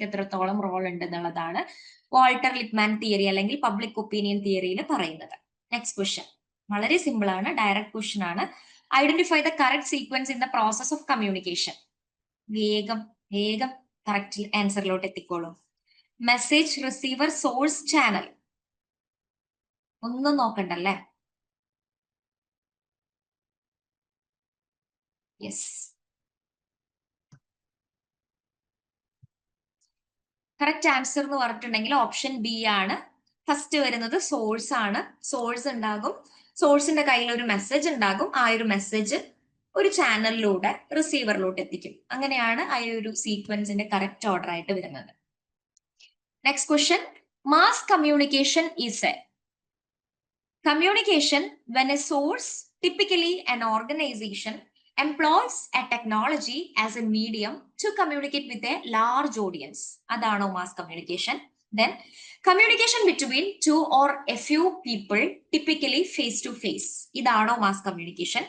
എത്രത്തോളം റോൾ ഉണ്ട് എന്നുള്ളതാണ് വാൾട്ടർ ലിപ്മാൻ തിയറി അല്ലെങ്കിൽ പബ്ലിക് ഒപ്പീനിയൻ തിയറിയിൽ പറയുന്നത്. നെക്സ്റ്റ് ക്വസ്റ്റ്യൻ വളരെ സിമ്പിൾ ആണ്, ഡയറക്റ്റ് ക്വസ്റ്റ്യൻ ആണ്. Identify the correct sequence in the process of communication. വേഗം വേഗം കറക്റ്റ് ആൻസറിലോട്ട് എത്തിക്കോളൂ. മെസ്സേജ് റിസീവർ സോഴ്സ് ചാനൽ ഒന്നും നോക്കണ്ടല്ലേ? യെസ്, കറക്റ്റ് ആൻസർ എന്ന് പറഞ്ഞിട്ടുണ്ടെങ്കിൽ ഓപ്ഷൻ ബി ആണ്. ഫസ്റ്റ് വരുന്നത് സോഴ്സ് ആണ്. സോഴ്സ് ഉണ്ടാകും, സോഴ്സിന്റെ കയ്യിൽ ഒരു മെസ്സേജ് ഉണ്ടാകും, ആ ഒരു മെസ്സേജ് ഒരു ചാനലിലൂടെ റിസീവറിലോട്ട് എത്തിക്കും. അങ്ങനെയാണ് ആ ഒരു സീക്വൻസിന്റെ കറക്റ്റ് ഓർഡർ ആയിട്ട് വരുന്നത്. Next question, mass communication is A communication when a source, typically an organization, employs a technology as a medium to communicate with a large audience. Adano mass communication. Then communication between two or a few people, typically face to face. Idano mass communication.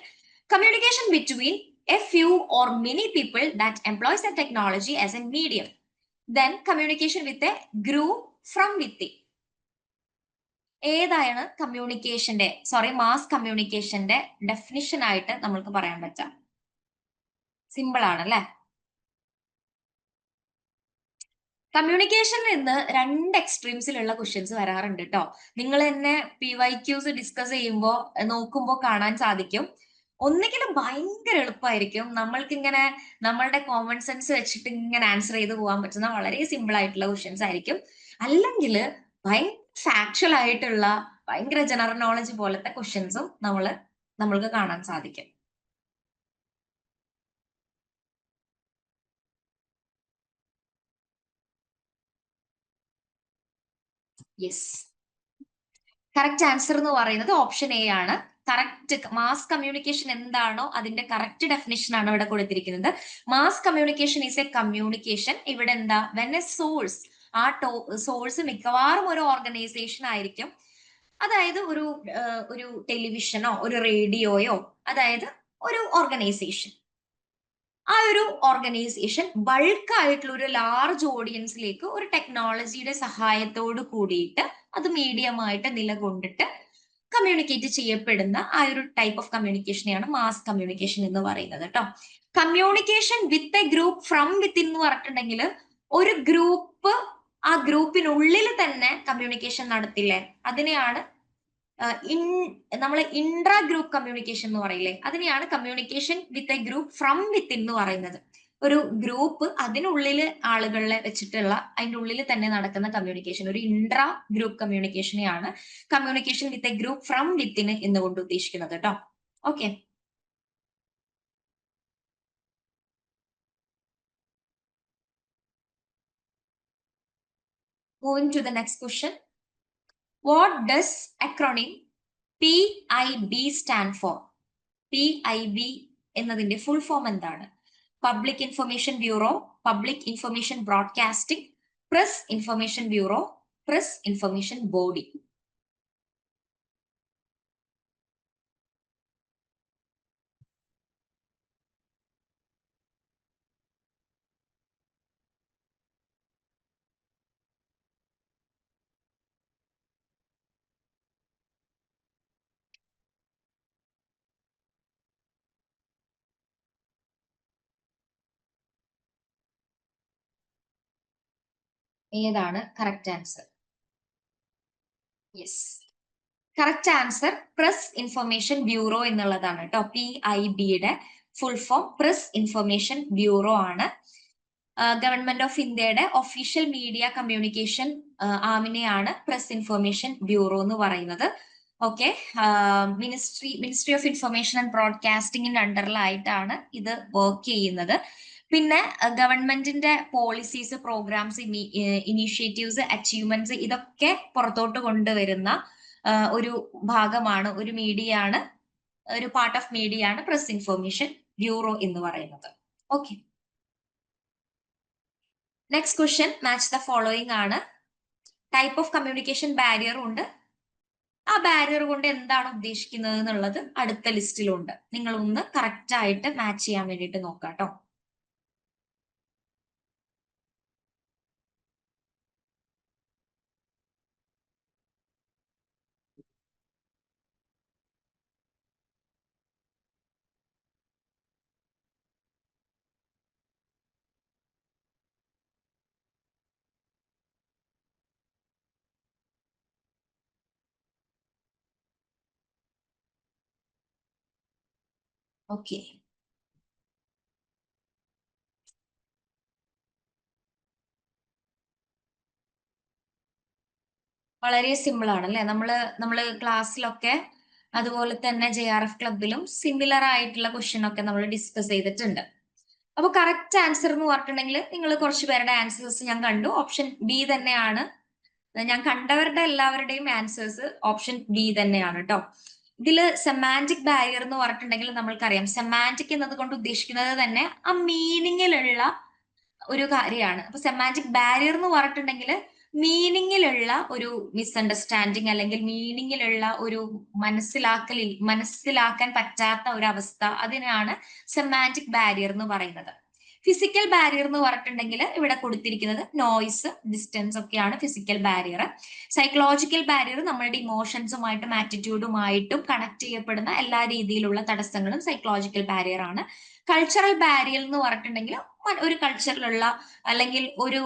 Communication between a few or many people that employs a technology as a medium. Then communication with a group from within. ഏതാണ് കമ്മ്യൂണിക്കേഷന്റെ mass കമ്മ്യൂണിക്കേഷന്റെ definition ആയിട്ട് നമ്മൾക്ക് പറയാൻ പറ്റാം? Simple ആണല്ലേ? കമ്മ്യൂണിക്കേഷനിൽ നിന്ന് രണ്ട് എക്സ്ട്രീംസിലുള്ള questions വരാറുണ്ട് കേട്ടോ. നിങ്ങൾ തന്നെ PYQs ഡിസ്കസ് ചെയ്യുമ്പോൾ നോക്കുമ്പോൾ കാണാൻ സാധിക്കും. ഒന്നുകിലും ഭയങ്കര എളുപ്പമായിരിക്കും, നമ്മൾക്കിങ്ങനെ നമ്മളുടെ കോമൺ സെൻസ് വെച്ചിട്ട് ഇങ്ങനെ ആൻസർ ചെയ്ത് പോകാൻ പറ്റുന്ന വളരെ സിമ്പിൾ ആയിട്ടുള്ള ക്വസ്റ്റ്യൻസ് ആയിരിക്കും. അല്ലെങ്കിൽ ഭയങ്കര ഫാക്ച്വൽ ആയിട്ടുള്ള ഭയങ്കര ജനറൽ നോളജ് പോലത്തെ ക്വസ്റ്റ്യൻസും നമ്മൾക്ക് കാണാൻ സാധിക്കും. യെസ്, കറക്റ്റ് ആൻസർ എന്ന് പറയുന്നത് ഓപ്ഷൻ എ ആണ്. കറക്റ്റ് മാസ് കമ്മ്യൂണിക്കേഷൻ എന്താണോ അതിന്റെ കറക്റ്റ് ഡെഫിനിഷൻ ആണ് ഇവിടെ കൊടുത്തിരിക്കുന്നത്. Mass communication is A communication. ഇവിടെ എന്താ, വെൻ എ സോഴ്സ്, ആ സോഴ്സ് മിക്കവാറും ഒരു ഓർഗനൈസേഷൻ ആയിരിക്കും. അതായത് ഒരു ടെലിവിഷനോ ഒരു റേഡിയോയോ, അതായത് ഒരു ഓർഗനൈസേഷൻ. ആ ഒരു ഓർഗനൈസേഷൻ ബൾക്ക് ആയിട്ടുള്ള ഒരു ലാർജ് ഓഡിയൻസിലേക്ക് ഒരു ടെക്നോളജിയുടെ സഹായത്തോട് കൂടിയിട്ട് അത് മീഡിയമായിട്ട് നിലകൊണ്ടിട്ട് കമ്മ്യൂണിക്കേറ്റ് ചെയ്യപ്പെടുന്ന ആ ഒരു ടൈപ്പ് ഓഫ് കമ്മ്യൂണിക്കേഷനെയാണ് മാസ് കമ്മ്യൂണിക്കേഷൻ എന്ന് പറയുന്നത് കേട്ടോ. Communication with a group from within എന്ന് പറഞ്ഞിട്ടുണ്ടെങ്കിൽ ഒരു ഗ്രൂപ്പ്, ആ ഗ്രൂപ്പിനുള്ളിൽ തന്നെ കമ്മ്യൂണിക്കേഷൻ നടത്തില്ലേ, അതിനെയാണ് നമ്മൾ ഇൻട്രാ ഗ്രൂപ്പ് കമ്മ്യൂണിക്കേഷൻ എന്ന് പറയില്ലേ, അതിനെയാണ് communication with a group from within എന്ന് പറയുന്നത്. ഒരു ഗ്രൂപ്പ് അതിനുള്ളിൽ ആളുകളെ വെച്ചിട്ടുള്ള അതിൻ്റെ ഉള്ളിൽ തന്നെ നടക്കുന്ന കമ്മ്യൂണിക്കേഷൻ, ഒരു ഇൻട്രാ ഗ്രൂപ്പ് കമ്മ്യൂണിക്കേഷനെയാണ് communication with a group from within എന്നുകൊണ്ട് ഉദ്ദേശിക്കുന്നത് കേട്ടോ. Okay, moving to the next question. What does acronym PIB stand for? PIB എന്നതിന്റെ ഫുൾ ഫോം എന്താണ്? Public information bureau, public information broadcasting, press information bureau, press information body. ഏതാണ് correct answer? Yes, correct answer press information bureau എന്നുള്ളതാണ് കേട്ടോ. PIBയുടെ full form press information bureau ആണ്. Government of ഇന്ത്യയുടെ official media communication ആമിനെയാണ് press information bureau എന്ന് പറയുന്നത്. Okay, ministry of information and ബ്രോഡ്കാസ്റ്റിംഗിന്റെ അണ്ടറിലായിട്ടാണ് ഇത് വർക്ക് ചെയ്യുന്നത്. പിന്നെ ഗവൺമെന്റിന്റെ പോളിസീസ്, പ്രോഗ്രാംസ്, ഇനീഷ്യേറ്റീവ്സ്, അച്ചീവ്മെന്റ്സ് ഇതൊക്കെ പുറത്തോട്ട് കൊണ്ടുവരുന്ന ഒരു ഭാഗമാണ്, ഒരു മീഡിയ ആണ്, ഒരു പാർട്ട് ഓഫ് മീഡിയ ആണ് പ്രസ് ഇൻഫർമേഷൻ ബ്യൂറോ എന്ന് പറയുന്നത്. Okay, next question match the following ആണ്. ടൈപ്പ് ഓഫ് കമ്മ്യൂണിക്കേഷൻ ബാരിയർ ഉണ്ട്. ആ ബാരിയർ കൊണ്ട് എന്താണ് ഉദ്ദേശിക്കുന്നത് എന്നുള്ളത് അടുത്ത ലിസ്റ്റിലുണ്ട്. നിങ്ങൾ ഒന്ന് കറക്റ്റ് ആയിട്ട് മാച്ച് ചെയ്യാൻ വേണ്ടിയിട്ട് നോക്കാം കേട്ടോ. ഓക്കെ, വളരെ സിമ്പിൾ ആണ് അല്ലെ. നമ്മള് ക്ലാസ്സിലൊക്കെ അതുപോലെ തന്നെ JRF ക്ലബിലും സിമിലർ ആയിട്ടുള്ള ക്വസ്റ്റ്യൻ ഒക്കെ നമ്മൾ ഡിസ്കസ് ചെയ്തിട്ടുണ്ട്. അപ്പൊ കറക്റ്റ് ആൻസർ എന്ന് പറഞ്ഞിട്ടുണ്ടെങ്കിൽ നിങ്ങൾ കുറച്ച് പേരുടെ ആൻസേഴ്സ് ഞാൻ കണ്ടു. ഓപ്ഷൻ ബി തന്നെയാണ്. ഞാൻ കണ്ടവരുടെ എല്ലാവരുടെയും ആൻസേഴ്സ് ഓപ്ഷൻ ബി തന്നെയാണ് കേട്ടോ. ഇതില് സെമാൻറ്റിക് ബാരിയർ എന്ന് പറഞ്ഞിട്ടുണ്ടെങ്കിൽ നമ്മൾക്കറിയാം, സെമാൻറ്റിക് എന്നതുകൊണ്ട് ഉദ്ദേശിക്കുന്നത് തന്നെ ആ മീനിങ്ങിലുള്ള ഒരു കാര്യമാണ്. അപ്പൊ സെമാൻറ്റിക് ബാരിയർ എന്ന് പറഞ്ഞിട്ടുണ്ടെങ്കിൽ മീനിങ്ങിലുള്ള ഒരു മിസ്അണ്ടർസ്റ്റാൻഡിങ് അല്ലെങ്കിൽ മീനിങ്ങിലുള്ള ഒരു മനസ്സിലാക്കാൻ പറ്റാത്ത ഒരു അവസ്ഥ, അതിനാണ് സെമാൻറ്റിക് ബാരിയർ എന്ന് പറയുന്നത്. ഫിസിക്കൽ ബാരിയർ എന്ന് പറഞ്ഞിട്ടുണ്ടെങ്കിൽ ഇവിടെ കൊടുത്തിരിക്കുന്നത് നോയ്സ്, ഡിസ്റ്റൻസ് ഒക്കെയാണ് ഫിസിക്കൽ ബാരിയർ. സൈക്കോളജിക്കൽ ബാരിയർ നമ്മളുടെ ഇമോഷൻസുമായിട്ടും ആറ്റിറ്റ്യൂഡുമായിട്ടും കണക്ട് ചെയ്യപ്പെടുന്ന എല്ലാ രീതിയിലുള്ള തടസ്സങ്ങളും സൈക്കോളജിക്കൽ ബാരിയർ ആണ്. കൾച്ചറൽ ബാരിയർ എന്ന് പറഞ്ഞിട്ടുണ്ടെങ്കിൽ ഒരു കൾച്ചറിലുള്ള അല്ലെങ്കിൽ ഒരു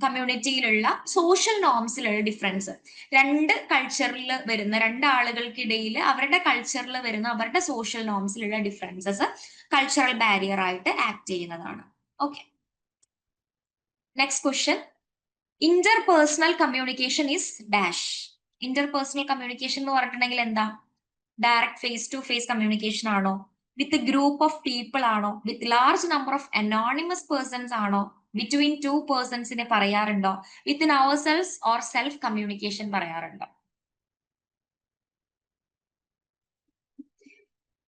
കമ്മ്യൂണിറ്റിയിലുള്ള സോഷ്യൽ നോംസിലുള്ള ഡിഫറൻസ്, രണ്ട് കൾച്ചറിൽ വരുന്ന രണ്ടാളുകൾക്കിടയിൽ അവരുടെ കൾച്ചറിൽ വരുന്ന അവരുടെ സോഷ്യൽ നോംസിലുള്ള ഡിഫറൻസസ് കൾച്ചറൽ ബാരിയർ ആയിട്ട് ആക്ട് ചെയ്യുന്നതാണ്. Okay, next question. Interpersonal communication is dash. Interpersonal communication എന്ന് പറഞ്ഞിട്ടുണ്ടെങ്കിൽ എന്താ? Direct face to face communication ആണോ? വിത്ത് ഗ്രൂപ്പ് ഓഫ് പീപ്പിൾ ആണോ? With large number of anonymous persons ആണോ? ബിറ്റ്വീൻ ടു പേഴ്സൺസിനെ പറയാറുണ്ടോ? Within ourselves or self communication പറയാറുണ്ടോ?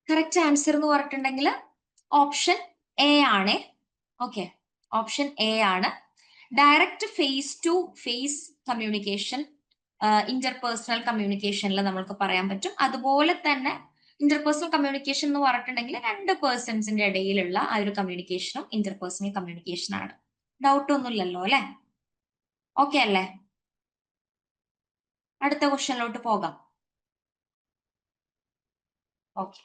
Correct answer എന്ന് പറഞ്ഞിട്ടുണ്ടെങ്കിൽ ഓപ്ഷൻ എ ആണ്. ഓക്കെ, ഓപ്ഷൻ എ ആണ്. Direct face to face communication interpersonal കമ്മ്യൂണിക്കേഷനിൽ നമുക്ക് പറയാൻ പറ്റും. അതുപോലെ തന്നെ ഇന്റർപേഴ്സണൽ കമ്മ്യൂണിക്കേഷൻ എന്ന് പറഞ്ഞിട്ടുണ്ടെങ്കിൽ രണ്ട് പേഴ്സൺസിന്റെ ഇടയിലുള്ള ആ ഒരു കമ്മ്യൂണിക്കേഷനും ഇന്റർപേഴ്സണൽ കമ്മ്യൂണിക്കേഷൻ ആണ്. ഡൗട്ട് ഒന്നുമില്ലല്ലോ അല്ലെ? ഓക്കെ അല്ലേ? അടുത്ത ക്വസ്റ്റ്യനിലോട്ട് പോകാം. Okay,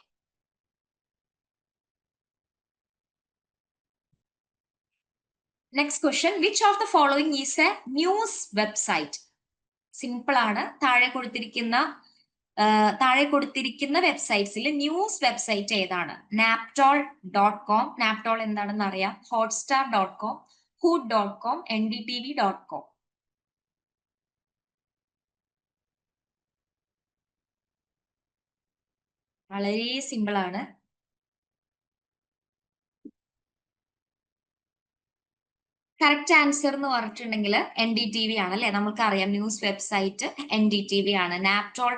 next question. Which of the following is A news website? Simple ആണ്. താഴെ കൊടുത്തിരിക്കുന്ന വെബ്സൈറ്റ്സിൽ ന്യൂസ് വെബ്സൈറ്റ് ഏതാണ്? naptol.com, naptol എന്താണെന്ന് അറിയാം, hotstar.com, hood.com, ndtv.com. വളരെ സിമ്പിൾ ആണ്. കറക്റ്റ് ആൻസർ എന്ന് പറഞ്ഞിട്ടുണ്ടെങ്കിൽ NDTV ആണ് അല്ലെ. നമുക്കറിയാം ന്യൂസ് വെബ്സൈറ്റ് NDTV ആണ്. നാപ്റ്റോൾ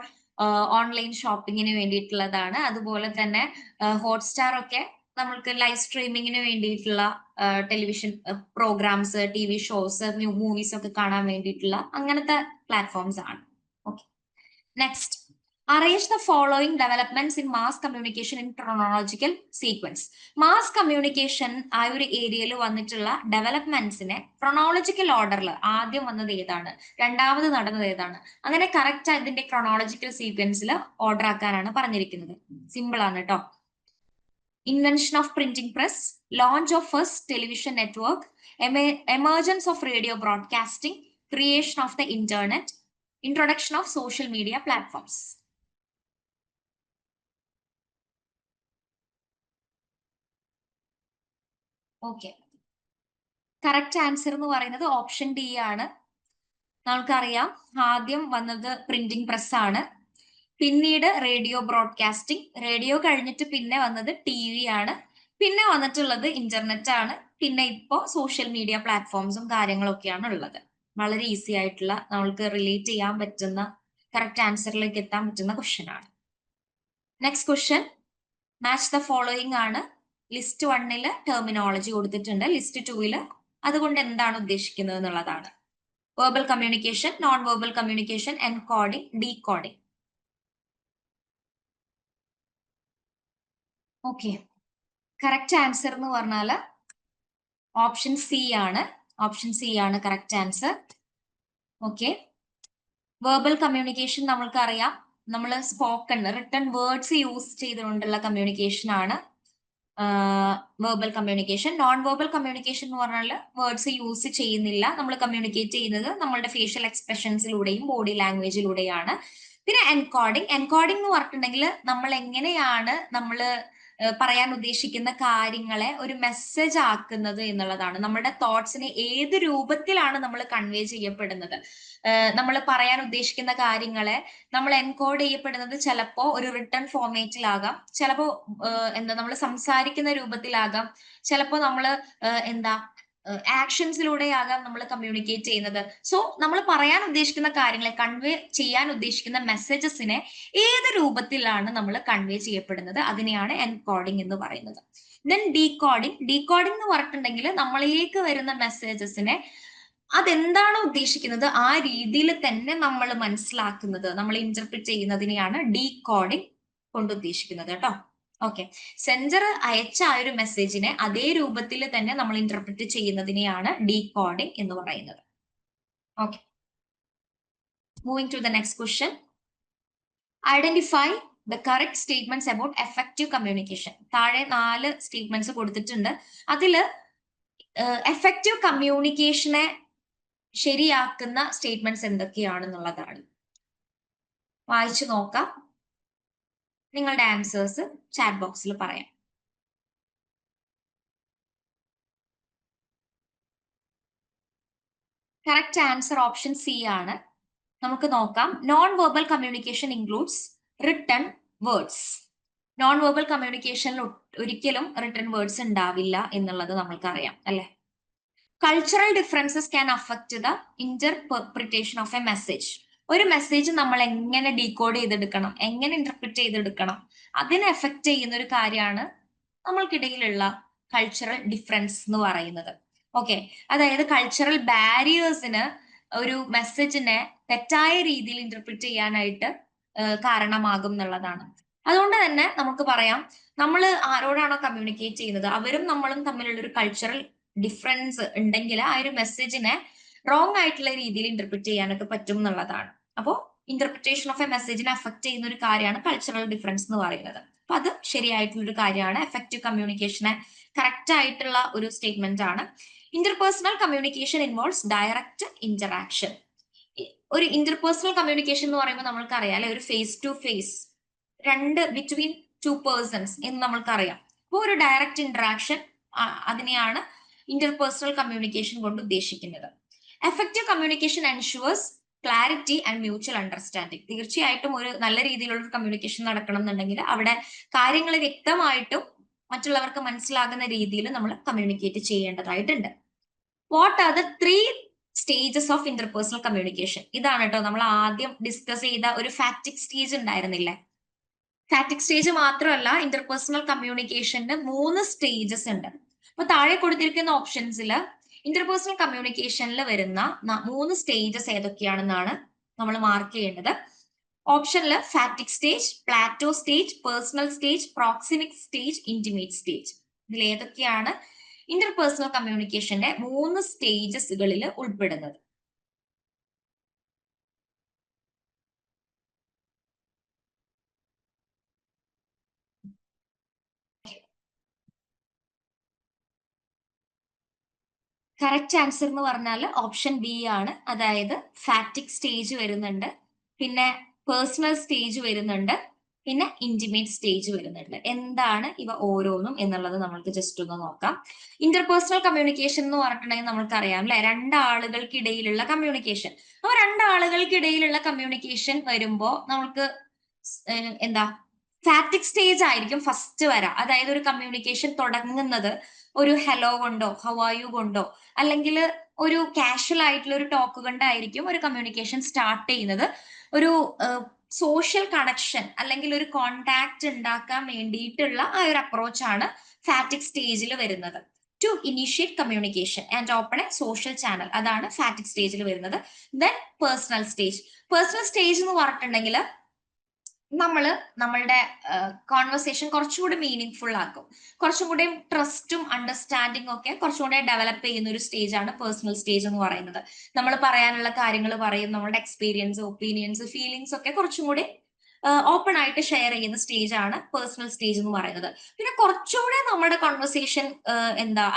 ഓൺലൈൻ ഷോപ്പിങ്ങിന് വേണ്ടിയിട്ടുള്ളതാണ്. അതുപോലെ തന്നെ ഹോട്ട്സ്റ്റാർ ഒക്കെ നമ്മൾക്ക് ലൈവ് സ്ട്രീമിങ്ങിന് വേണ്ടിയിട്ടുള്ള television programmes, TV shows, movies ഒക്കെ കാണാൻ വേണ്ടിയിട്ടുള്ള അങ്ങനത്തെ പ്ലാറ്റ്ഫോംസ് ആണ്. Okay, next. Arrange the following developments in mass communication in chronological sequence. Mass communication ആ ഒരു ഏരിയയിൽ വന്നിട്ടുള്ള ഡെവലപ്മെന്റ്സിനെ ക്രോണോളജിക്കൽ ഓർഡറിൽ ആദ്യം വന്നത് ഏതാണ്, രണ്ടാമത് നടന്നത് ഏതാണ്, അങ്ങനെ കറക്റ്റ് അതിന്റെ ക്രോണോളജിക്കൽ സീക്വൻസിൽ ഓർഡർ ആക്കാനാണ് പറഞ്ഞിരിക്കുന്നത്. സിമ്പിൾ ആണ് കേട്ടോ. Invention of printing press, launch of first television network, emergence of radio broadcasting, creation of the internet, introduction of social media platforms. Okay, correct answer എന്ന് പറയുന്നത് ഓപ്ഷൻ ഡി ആണ്. നമുക്കറിയാം ആദ്യം വന്നത് പ്രിന്റിംഗ് പ്രസ് ആണ്, പിന്നീട് റേഡിയോ ബ്രോഡ്കാസ്റ്റിംഗ്, റേഡിയോ കഴിഞ്ഞിട്ട് പിന്നെ വന്നത് TV ആണ്, പിന്നെ വന്നിട്ടുള്ളത് ഇന്റർനെറ്റ് ആണ്, പിന്നെ ഇപ്പോ സോഷ്യൽ മീഡിയ പ്ലാറ്റ്ഫോംസും കാര്യങ്ങളൊക്കെയാണ് ഉള്ളത്. വളരെ ഈസി ആയിട്ടുള്ള, നമ്മൾക്ക് റിലേറ്റ് ചെയ്യാൻ പറ്റുന്ന, കറക്റ്റ് ആൻസറിലേക്ക് എത്താൻ പറ്റുന്ന ക്വസ്റ്റ്യൻ ആണ്. Next question. Match the following ആണ്. ലിസ്റ്റ് 1 ടെർമിനോളജി കൊടുത്തിട്ടുണ്ട്, ലിസ്റ്റ് 2 അതുകൊണ്ട് എന്താണ് ഉദ്ദേശിക്കുന്നത് എന്നുള്ളതാണ്. Verbal communication, non verbal communication, encoding, decoding. Okay, correct answer എന്ന് പറഞ്ഞാൽ ഓപ്ഷൻ സി ആണ്. ഓപ്ഷൻ സി ആണ് correct answer. Okay, verbal communication നമ്മൾക്കറിയാം, നമ്മൾ സ്പോക്കൺ റിട്ടൺ വേർഡ്സ് യൂസ് ചെയ്തുകൊണ്ടുള്ള കമ്മ്യൂണിക്കേഷൻ ആണ് verbal communication. Non verbal communication എന്ന് പറഞ്ഞാൽ വേർഡ്സ് യൂസ് ചെയ്യുന്നില്ല, നമ്മൾ കമ്മ്യൂണിക്കേറ്റ് ചെയ്യുന്നത് നമ്മളുടെ ഫേഷ്യൽ എക്സ്പ്രഷൻസിലൂടെയും ബോഡി ലാംഗ്വേജിലൂടെയാണ്. പിന്നെ എൻകോഡിംഗ്. എൻകോഡിംഗ് എന്ന് പറഞ്ഞിട്ടുണ്ടെങ്കിൽ നമ്മൾ എങ്ങനെയാണ് നമ്മൾ പറയാൻ ഉദ്ദേശിക്കുന്ന കാര്യങ്ങളെ ഒരു മെസ്സേജ് ആക്കുന്നത് എന്നുള്ളതാണ്. നമ്മുടെ തോട്ട്സിനെ ഏത് രൂപത്തിലാണ് നമ്മൾ കൺവേ ചെയ്യപ്പെടുന്നത്, നമ്മൾ പറയാൻ ഉദ്ദേശിക്കുന്ന കാര്യങ്ങളെ നമ്മൾ എൻകോഡ് ചെയ്യപ്പെടുന്നത് ചിലപ്പോ ഒരു റിട്ടേൺ ഫോർമാറ്റിലാകാം, ചിലപ്പോ എന്താ നമ്മൾ സംസാരിക്കുന്ന രൂപത്തിലാകാം, ചിലപ്പോ നമ്മൾ എന്താ ആക്ഷൻസിലൂടെയാകാം നമ്മൾ കമ്മ്യൂണിക്കേറ്റ് ചെയ്യുന്നത്. സോ നമ്മൾ പറയാൻ ഉദ്ദേശിക്കുന്ന കാര്യങ്ങളെ, കൺവേ ചെയ്യാൻ ഉദ്ദേശിക്കുന്ന മെസ്സേജസിനെ ഏത് രൂപത്തിലാണ് നമ്മൾ കൺവേ ചെയ്യപ്പെടുന്നത്, അതിനെയാണ് എൻകോഡിംഗ് എന്ന് പറയുന്നത്. ദെൻ ഡീകോഡിംഗ് എന്ന് പറഞ്ഞിട്ടുണ്ടെങ്കിൽ നമ്മളിലേക്ക് വരുന്ന മെസ്സേജസിനെ അതെന്താണോ ഉദ്ദേശിക്കുന്നത് ആ രീതിയിൽ തന്നെ നമ്മൾ മനസ്സിലാക്കുന്നത്, നമ്മൾ ഇന്റർപ്രിറ്റ് ചെയ്യുന്നതിനെയാണ് ഡീകോഡിംഗ് കൊണ്ട് ഉദ്ദേശിക്കുന്നത് കേട്ടോ. ഓക്കെ, സെൻഡർ അയച്ച ആ ഒരു മെസ്സേജിനെ അതേ രൂപത്തിൽ തന്നെ നമ്മൾ ഇന്റർപ്രിറ്റ് ചെയ്യുന്നതിനെയാണ് ഡീകോഡിംഗ് എന്ന് പറയുന്നത്. Okay, moving to the next question. Identify the correct statements about effective communication. താഴെ 4 സ്റ്റേറ്റ്മെന്റ്സ് കൊടുത്തിട്ടുണ്ട്. അതിൽ എഫക്റ്റീവ് കമ്മ്യൂണിക്കേഷനെ ശരിയാക്കുന്ന സ്റ്റേറ്റ്മെന്റ്സ് എന്തൊക്കെയാണെന്നുള്ളതാണ്. വായിച്ചു നോക്കാം. നിങ്ങളുടെ ആൻസേഴ്സ് ചാറ്റ് ബോക്സിൽ പറയാം. കറക്റ്റ് ആൻസർ ഓപ്ഷൻ സി ആണ്. നമുക്ക് നോക്കാം. Non verbal communication includes written words. Non verbal കമ്മ്യൂണിക്കേഷനിൽ ഒരിക്കലും റിട്ടൺ വേർഡ്സ് ഉണ്ടാവില്ല എന്നുള്ളത് നമ്മൾക്കറിയാം അല്ലെ. Cultural differences can affect the interpretation of a message. ഒരു മെസ്സേജ് നമ്മൾ എങ്ങനെ ഡീകോഡ് ചെയ്തെടുക്കണം, എങ്ങനെ ഇന്റർപ്രിറ്റ് ചെയ്തെടുക്കണം, അതിനെ എഫക്ട് ചെയ്യുന്ന ഒരു കാര്യമാണ് നമ്മൾക്കിടയിലുള്ള കൾച്ചറൽ ഡിഫറൻസ് എന്ന് പറയുന്നത്. ഓക്കെ, അതായത് കൾച്ചറൽ ബാരിയേഴ്സിന് ഒരു മെസ്സേജിനെ തെറ്റായ രീതിയിൽ ഇന്റർപ്രിറ്റ് ചെയ്യാനായിട്ട് കാരണമാകും എന്നുള്ളതാണ്. അതുകൊണ്ട് തന്നെ നമുക്ക് പറയാം, നമ്മൾ ആരോടാണോ കമ്മ്യൂണിക്കേറ്റ് ചെയ്യുന്നത് അവരും നമ്മളും തമ്മിലുള്ള ഒരു കൾച്ചറൽ ഡിഫറൻസ് ഉണ്ടെങ്കിൽ ആ ഒരു മെസ്സേജിനെ റോങ് ആയിട്ടുള്ള രീതിയിൽ ഇന്റർപ്രിറ്റ് ചെയ്യാനൊക്കെ പറ്റും എന്നുള്ളതാണ്. അപ്പോൾ ഇന്റർപ്രിറ്റേഷൻ ഓഫ് എ മെസ്സേജിനെ അഫക്ട് ചെയ്യുന്ന ഒരു കാര്യമാണ് കൾച്ചറൽ ഡിഫറൻസ് എന്ന് പറയുന്നത്. അപ്പൊ അത് ശരിയായിട്ടുള്ള ഒരു കാര്യമാണ്. എഫക്റ്റീവ് കമ്മ്യൂണിക്കേഷനെ കറക്റ്റ് ആയിട്ടുള്ള ഒരു സ്റ്റേറ്റ്മെന്റ് ആണ്. Interpersonal communication involves direct interaction. ഒരു ഇന്റർപേഴ്സണൽ കമ്മ്യൂണിക്കേഷൻ എന്ന് പറയുമ്പോൾ നമ്മൾക്കറിയാം അല്ലെ, ഒരു face to face, between 2 persons എന്ന് നമ്മൾക്കറിയാം. അപ്പോൾ ഒരു ഡയറക്റ്റ് ഇന്ററാക്ഷൻ, അതിനെയാണ് ഇന്റർപേഴ്സണൽ കമ്മ്യൂണിക്കേഷൻ കൊണ്ട് ഉദ്ദേശിക്കുന്നത്. Effective communication ensures clarity and mutual understanding. തീർച്ചയായിട്ടും ഒരു നല്ല രീതിയിലുള്ള ഒരു കമ്മ്യൂണിക്കേഷൻ നടക്കണം എന്നുണ്ടെങ്കിൽ അവിടെ കാര്യങ്ങൾ വ്യക്തമായിട്ടും മറ്റുള്ളവർക്ക് മനസ്സിലാകുന്ന രീതിയിൽ നമ്മൾ കമ്മ്യൂണിക്കേറ്റ് ചെയ്യേണ്ടതായിട്ടുണ്ട്. What are the 3 stages of interpersonal communication? ഇതാണ് കേട്ടോ നമ്മൾ ആദ്യം ഡിസ്കസ് ചെയ്ത ഒരു ഫാക്റ്റിക് സ്റ്റേജ് ഉണ്ടായിരുന്നില്ലേ. ഫാക്റ്റിക് സ്റ്റേജ് മാത്രമല്ല, ഇന്റർപേഴ്സണൽ കമ്മ്യൂണിക്കേഷന് 3 സ്റ്റേജസ് ഉണ്ട്. അപ്പൊ താഴെ കൊടുത്തിരിക്കുന്ന ഓപ്ഷൻസിൽ ഇന്റർപേഴ്സണൽ കമ്മ്യൂണിക്കേഷനിൽ വരുന്ന 3 സ്റ്റേജസ് ഏതൊക്കെയാണെന്നാണ് നമ്മൾ മാർക്ക് ചെയ്യേണ്ടത്. ഓപ്ഷനിൽ phatic stage, plateau stage, personal stage, proxemic stage, intimate stage. ഇതിൽ ഏതൊക്കെയാണ് ഇന്റർപേഴ്സണൽ കമ്മ്യൂണിക്കേഷന്റെ 3 സ്റ്റേജസുകളിൽ ഉൾപ്പെടുന്നത്? കറക്റ്റ് ആൻസർ എന്ന് പറഞ്ഞാൽ ഓപ്ഷൻ ബി ആണ്. അതായത് ഫാക്റ്റിക് സ്റ്റേജ് വരുന്നുണ്ട്, പിന്നെ പേഴ്സണൽ സ്റ്റേജ് വരുന്നുണ്ട്, പിന്നെ ഇന്റിമേറ്റ് സ്റ്റേജ് വരുന്നുണ്ട്. എന്താണ് ഇവ ഓരോന്നും എന്നുള്ളത് നമ്മൾക്ക് ജസ്റ്റ് ഒന്ന് നോക്കാം. ഇന്റർപേഴ്സണൽ കമ്മ്യൂണിക്കേഷൻ എന്ന് പറഞ്ഞിട്ടുണ്ടെങ്കിൽ നമ്മൾക്കറിയാം അല്ലെ, 2 ആളുകൾക്കിടയിലുള്ള കമ്മ്യൂണിക്കേഷൻ. അപ്പൊ 2 ആളുകൾക്കിടയിലുള്ള കമ്മ്യൂണിക്കേഷൻ വരുമ്പോ നമ്മൾക്ക് എന്താ ഫാക്റ്റിക് സ്റ്റേജ് ആയിരിക്കും ഫസ്റ്റ് വരാം. അതായത് ഒരു കമ്മ്യൂണിക്കേഷൻ തുടങ്ങുന്നത് ഒരു ഹലോ കൊണ്ടോ ഹൗ ആർ യു കൊണ്ടോ അല്ലെങ്കിൽ ഒരു കാഷ്വൽ ആയിട്ടുള്ള ഒരു ടോക്ക് കൊണ്ടായിരിക്കും ഒരു കമ്മ്യൂണിക്കേഷൻ സ്റ്റാർട്ട് ചെയ്യുന്നത്. ഒരു സോഷ്യൽ കണക്ഷൻ അല്ലെങ്കിൽ ഒരു കോണ്ടാക്ട് ഉണ്ടാക്കാൻ വേണ്ടിയിട്ടുള്ള ആ ഒരു അപ്രോച്ചാണ് ഫാക്റ്റിക് സ്റ്റേജിൽ വരുന്നത്. To initiate communication and open a social channel, അതാണ് ഫാക്റ്റിക് സ്റ്റേജിൽ വരുന്നത്. Then personal stage. Personal stage എന്ന് പറഞ്ഞിട്ടുണ്ടെങ്കിൽ നമ്മളുടെ കോൺവെർസേഷൻ കുറച്ചുകൂടി മീനിങ് ഫുൾ ആക്കും, കുറച്ചും കൂടി ട്രസ്റ്റും അണ്ടർസ്റ്റാൻഡിങ്ങും ഒക്കെ കുറച്ചും കൂടി ഡെവലപ്പ് ചെയ്യുന്ന ഒരു സ്റ്റേജ് ആണ് പേഴ്സണൽ സ്റ്റേജ് എന്ന് പറയുന്നത്. നമ്മൾ പറയാനുള്ള കാര്യങ്ങൾ പറയും, നമ്മുടെ എക്സ്പീരിയൻസ്, ഒപ്പീനിയൻസ്, ഫീലിങ്സ് ഒക്കെ കുറച്ചും കൂടി ഓപ്പൺ ആയിട്ട് ഷെയർ ചെയ്യുന്ന സ്റ്റേജ് ആണ് പേഴ്സണൽ സ്റ്റേജ് എന്ന് പറയുന്നത്. പിന്നെ കുറച്ചുകൂടെ നമ്മുടെ കോൺവെർസേഷൻ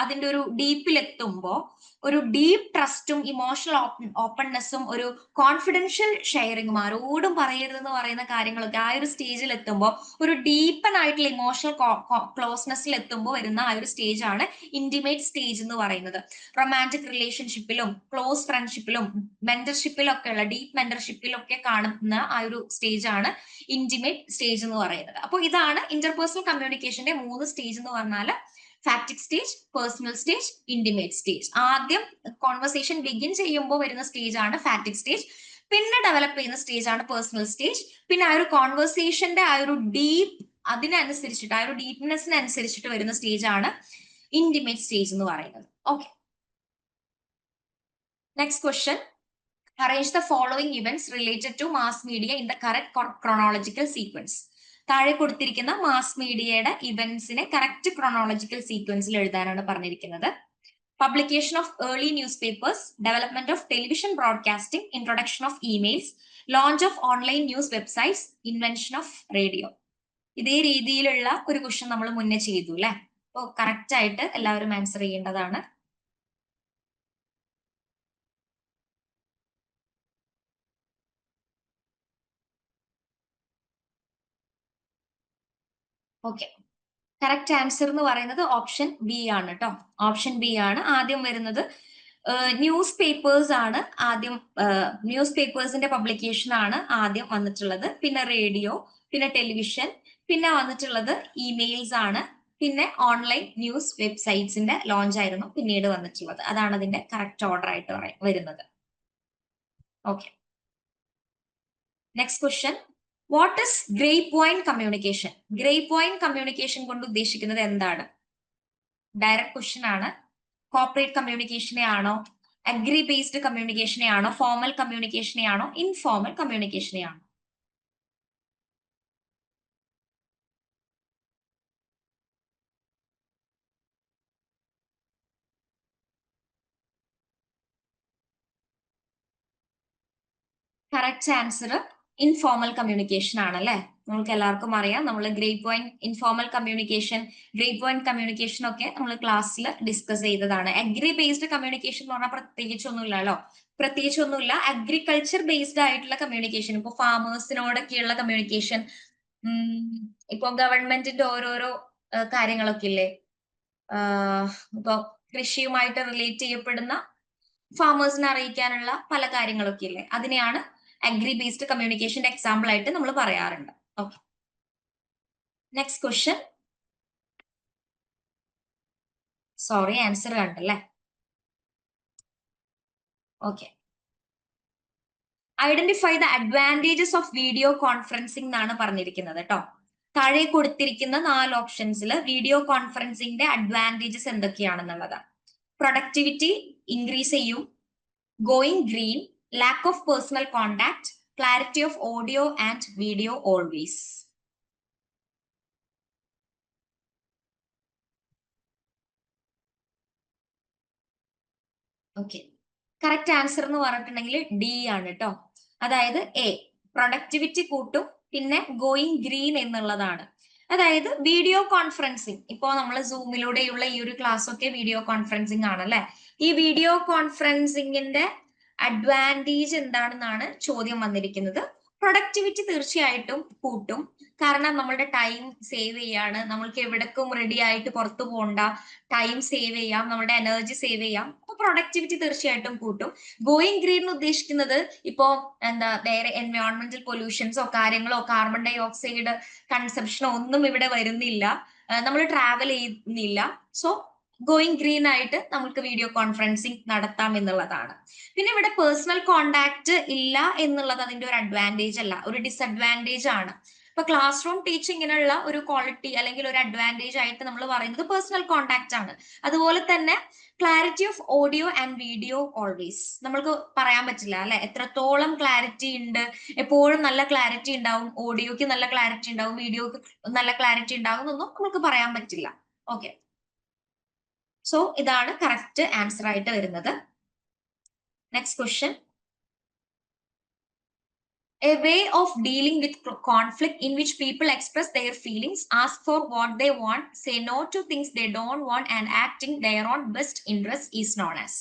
അതിന്റെ ഒരു ഡീപ്പിലെത്തുമ്പോൾ ഒരു ഡീപ്പ് ട്രസ്റ്റും ഇമോഷണൽ ഓപ്പൺനെസ്സും ഒരു കോൺഫിഡൻഷ്യൽ ഷെയറിങ്ങും ആരോടും പറയരുതെന്ന് പറയുന്ന കാര്യങ്ങളൊക്കെ ആ ഒരു സ്റ്റേജിൽ എത്തുമ്പോൾ ഒരു ഡീപ്പൻ ആയിട്ടുള്ള ഇമോഷണൽ ക്ലോസ്നെസ്സിൽ എത്തുമ്പോൾ വരുന്ന ആ ഒരു സ്റ്റേജ് ആണ് ഇന്റിമേറ്റ് സ്റ്റേജ് എന്ന് പറയുന്നത്. റൊമാൻറ്റിക് റിലേഷൻഷിപ്പിലും ക്ലോസ് ഫ്രണ്ട്ഷിപ്പിലും മെന്റർഷിപ്പിലും ഒക്കെ ഉള്ള ഡീപ്പ് മെന്റർഷിപ്പിലൊക്കെ കാണുന്ന ആ ഒരു സ്റ്റേജ് ആണ് ഇന്റിമേറ്റ് സ്റ്റേജ് എന്ന് പറയുന്നത്. അപ്പോൾ ഇതാണ് ഇന്റർപേഴ്സണൽ കമ്മ്യൂണിക്കേഷന്റെ 3 സ്റ്റേജ് എന്ന് പറഞ്ഞാൽ phatic stage, personal stage, intimate stage. ആദ്യം കോൺവെർസേഷൻ ബിഗിൻ ചെയ്യുമ്പോൾ വരുന്ന സ്റ്റേജ് ആണ് ഫാക്റ്റിക് സ്റ്റേജ്, പിന്നെ ഡെവലപ്പ് ചെയ്യുന്ന സ്റ്റേജ് ആണ് പേഴ്സണൽ സ്റ്റേജ്, പിന്നെ ആ ഒരു കോൺവെർസേഷന്റെ ആ ഒരു അതിനനുസരിച്ചിട്ട് ആ ഒരു ഡീപ്നെസ്സിനനുസരിച്ചിട്ട് വരുന്ന സ്റ്റേജ് ആണ് ഇന്റിമേറ്റ് സ്റ്റേജ് എന്ന് പറയുന്നത്. Okay, next question. Arrange the following events related to mass media in the correct chronological sequence. താഴെ കൊടുത്തിരിക്കുന്ന മാസ് മീഡിയയുടെ ഇവന്റ്സിനെ കറക്റ്റ് ക്രോണോളജിക്കൽ സീക്വൻസിൽ എഴുതാനാണ് പറഞ്ഞിരിക്കുന്നത്. Publication of early news papers, development of television broadcasting, introduction of emails, launch of online news websites, invention of radio. ഇതേ രീതിയിലുള്ള ഒരു question നമ്മൾ മുന്നേ ചെയ്തു അല്ലെ. അപ്പോൾ കറക്റ്റ് ആയിട്ട് എല്ലാവരും ആൻസർ ചെയ്യേണ്ടതാണ്. ഓക്കെ, കറക്റ്റ് ആൻസർ എന്ന് പറയുന്നത് ഓപ്ഷൻ ബി ആണ് കേട്ടോ. ഓപ്ഷൻ ബി ആണ് ആദ്യം വരുന്നത്. ന്യൂസ് പേപ്പേഴ്സ് ആണ് ആദ്യം, ന്യൂസ് പേപ്പേഴ്സിന്റെ പബ്ലിക്കേഷൻ ആണ് ആദ്യം വന്നിട്ടുള്ളത്. പിന്നെ റേഡിയോ, പിന്നെ ടെലിവിഷൻ, പിന്നെ വന്നിട്ടുള്ളത് ഇമെയിൽസ് ആണ്, പിന്നെ ഓൺലൈൻ ന്യൂസ് വെബ്സൈറ്റ്സിന്റെ ലോഞ്ച് ആയിരുന്നു പിന്നീട് വന്നിട്ടുള്ളത്. അതാണ് അതിന്റെ കറക്റ്റ് ഓർഡർ ആയിട്ട് വരുന്നത്. Okay, next question. What is grape wine communication? Grape wine communication കൊണ്ട് ഉദ്ദേശിക്കുന്നത് എന്താണ്? ഡയറക്റ്റ് ക്വസ്റ്റ്യൻ ആണ്. കോർപ്പറേറ്റ് കമ്മ്യൂണിക്കേഷനെ ആണോ, അഗ്രി ബേസ്ഡ് കമ്മ്യൂണിക്കേഷനെ ആണോ, ഫോർമൽ കമ്മ്യൂണിക്കേഷനെ ആണോ, ഇൻഫോർമൽ കമ്മ്യൂണിക്കേഷനെ ആണോ? കറക്റ്റ് ആൻസർ ഇൻഫോർമൽ കമ്മ്യൂണിക്കേഷൻ ആണല്ലേ. നമുക്ക് എല്ലാവർക്കും അറിയാം, നമ്മൾ grape wine informal communication, grape wine communication ഒക്കെ നമ്മൾ ക്ലാസ്സിൽ ഡിസ്കസ് ചെയ്തതാണ്. അഗ്രി ബേസ്ഡ് കമ്മ്യൂണിക്കേഷൻ എന്ന് പറഞ്ഞാൽ പ്രത്യേകിച്ചൊന്നുമില്ലല്ലോ, പ്രത്യേകിച്ചൊന്നുമില്ല. അഗ്രികൾച്ചർ ബേസ്ഡ് ആയിട്ടുള്ള കമ്മ്യൂണിക്കേഷൻ, ഇപ്പൊ ഫാമേഴ്സിനോടൊക്കെയുള്ള കമ്മ്യൂണിക്കേഷൻ, ഇപ്പൊ ഗവൺമെന്റിന്റെ ഓരോരോ കാര്യങ്ങളൊക്കെ ഇല്ലേ, ഇപ്പൊ കൃഷിയുമായിട്ട് റിലേറ്റ് ചെയ്യപ്പെടുന്ന ഫാമേഴ്സിനെ അറിയിക്കാനുള്ള പല കാര്യങ്ങളൊക്കെ ഇല്ലേ, അതിനെയാണ് അഗ്രി ബേസ്ഡ് കമ്മ്യൂണിക്കേഷന്റെ എക്സാമ്പിൾ ആയിട്ട് നമ്മൾ പറയാറുണ്ട്. Okay, next question. Sorry, answer കണ്ടല്ലേ. Okay, identify the advantages of video conferencing എന്നാണ് പറഞ്ഞിരിക്കുന്നത് കേട്ടോ. താഴെ കൊടുത്തിരിക്കുന്ന 4 ഓപ്ഷൻസിൽ വീഡിയോ കോൺഫറൻസിംഗിന്റെ അഡ്വാൻറ്റേജസ് എന്തൊക്കെയാണെന്നുള്ളത്. പ്രൊഡക്ടിവിറ്റി ഇൻക്രീസ് ചെയ്യും, going green, lack of personal contact, clarity of audio and video always. Okay, correct answer എന്ന് പറഞ്ഞിട്ടുണ്ടെങ്കിൽ ഡി ആണ് കേട്ടോ. അതായത് എ, പ്രൊഡക്ടിവിറ്റി കൂട്ടും, പിന്നെ ഗോയിങ് ഗ്രീൻ എന്നുള്ളതാണ്. അതായത് വീഡിയോ കോൺഫറൻസിങ്, ഇപ്പോ നമ്മൾ സൂമിലൂടെയുള്ള ഈ ഒരു ക്ലാസ് ഒക്കെ വീഡിയോ കോൺഫറൻസിങ് ആണല്ലേ. ഈ വീഡിയോ കോൺഫറൻസിങ്ങിന്റെ അഡ്വാൻറ്റേജ് എന്താണെന്നാണ് ചോദ്യം വന്നിരിക്കുന്നത്. പ്രൊഡക്ടിവിറ്റി തീർച്ചയായിട്ടും കൂട്ടും, കാരണം നമ്മളുടെ ടൈം സേവ് ചെയ്യാണ്, നമ്മൾക്ക് എവിടേക്കും റെഡി ആയിട്ട് പുറത്തു പോകണ്ട, ടൈം സേവ് ചെയ്യാം, നമ്മുടെ എനർജി സേവ് ചെയ്യാം. അപ്പൊ പ്രൊഡക്ടിവിറ്റി തീർച്ചയായിട്ടും കൂട്ടും. ഗോയിങ് ഗ്രീൻ എന്ന് ഉദ്ദേശിക്കുന്നത് ഇപ്പോ വേറെ എൻവയോൺമെന്റൽ പൊല്യൂഷൻസോ കാര്യങ്ങളോ കാർബൺ ഡൈ ഓക്സൈഡ് കൺസപ്ഷനോ ഒന്നും ഇവിടെ വരുന്നില്ല, നമ്മൾ ട്രാവൽ ചെയ്യുന്നില്ല. സോ ഗോയിങ് ഗ്രീൻ ആയിട്ട് നമുക്ക് വീഡിയോ കോൺഫറൻസിങ് നടത്താം എന്നുള്ളതാണ്. പിന്നെ ഇവിടെ പേഴ്സണൽ കോണ്ടാക്ട് ഇല്ല എന്നുള്ളത് അതിന്റെ ഒരു അഡ്വാൻറ്റേജ് അല്ല, ഒരു ഡിസഡ്വാൻറ്റേജ് ആണ്. ഇപ്പൊ ക്ലാസ് റൂം ടീച്ചിങ്ങിനുള്ള ഒരു ക്വാളിറ്റി അല്ലെങ്കിൽ ഒരു അഡ്വാൻറ്റേജ് ആയിട്ട് നമ്മൾ പറയുന്നത് പേഴ്സണൽ കോണ്ടാക്ട് ആണ്. അതുപോലെ തന്നെ clarity of audio and video always, നമ്മൾക്ക് പറയാൻ പറ്റില്ല അല്ലെ എത്രത്തോളം ക്ലാരിറ്റി ഉണ്ട്. എപ്പോഴും നല്ല ക്ലാരിറ്റി ഉണ്ടാവും, ഓഡിയോക്ക് നല്ല ക്ലാരിറ്റി ഉണ്ടാവും, വീഡിയോക്ക് നല്ല ക്ലാരിറ്റി ഉണ്ടാവും എന്നൊന്നും നമുക്ക് പറയാൻ പറ്റില്ല. ഓക്കെ, സോ ഇതാണ് കറക്റ്റ് ആൻസർ ആയിട്ട് വരുന്നത്. Next question. A way of dealing with conflict in which people express their feelings, ask for what they want, say no to things they don't want, and acting their own best interest is known as.